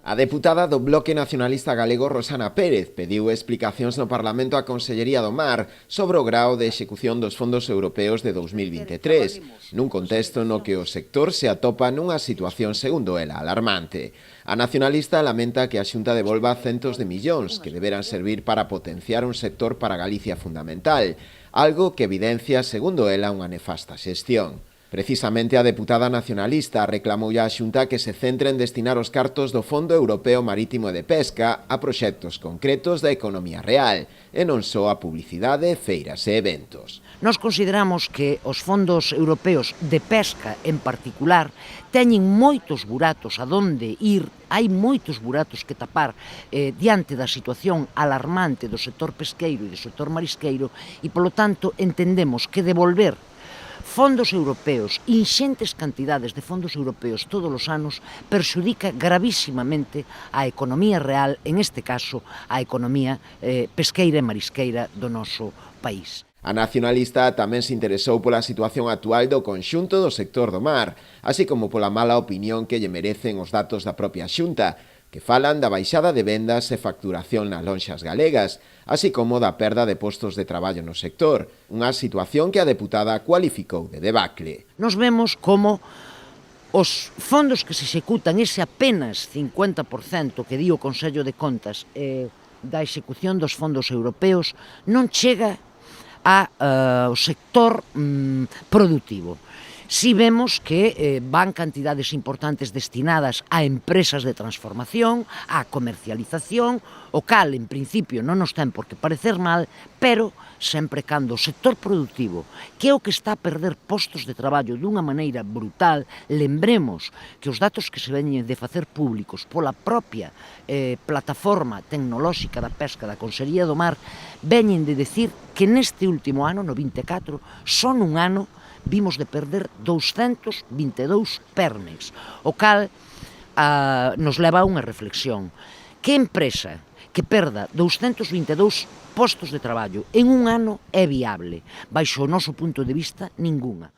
A deputada do Bloque Nacionalista Galego Rosana Pérez pediu explicacións no Parlamento á Consellería do Mar sobre o grao de execución dos fondos europeos de 2023, nun contexto no que o sector se atopa nunha situación, segundo ela, alarmante. A nacionalista lamenta que a Xunta devolva centos de millóns que deberán servir para potenciar un sector para Galicia fundamental, algo que evidencia, segundo ela, unha nefasta xestión. Precisamente a deputada nacionalista reclamou á Xunta que se centre en destinar os cartos do Fondo Europeo Marítimo e de Pesca a proxectos concretos da economía real e non só a publicidade, feiras e eventos. Nós consideramos que os fondos europeos de pesca en particular teñen moitos buratos a donde ir, hai moitos buratos que tapar diante da situación alarmante do sector pesqueiro e do sector marisqueiro e, polo tanto, entendemos que devolver fondos europeos, inxentes cantidades de fondos europeos todos os anos, perxudica gravísimamente a economía real, en este caso, a economía pesqueira e marisqueira do noso país. A nacionalista tamén se interesou pola situación actual do conxunto do sector do mar, así como pola mala opinión que lle merecen os datos da propia Xunta, que falan da baixada de vendas e facturación nas lonxas galegas, así como da perda de postos de traballo no sector, unha situación que a deputada cualificou de debacle. Nos vemos como os fondos que se executan, ese apenas 50% que di o Consello de Contas da execución dos fondos europeos, non chega ao sector productivo. Si vemos que van cantidades importantes destinadas a empresas de transformación, a comercialización, o cal, en principio, non nos ten por que parecer mal, pero sempre cando o sector productivo, que é o que está a perder postos de traballo dunha maneira brutal, lembremos que os datos que se veñen de facer públicos pola propia plataforma tecnolóxica da pesca da Consellería do Mar veñen de decir que neste último ano, no 24, son un ano vimos de perder 222 permes, o cal nos leva a unha reflexión. Que empresa que perda 222 postos de traballo en un ano é viable? Baixo o noso punto de vista, ningunha.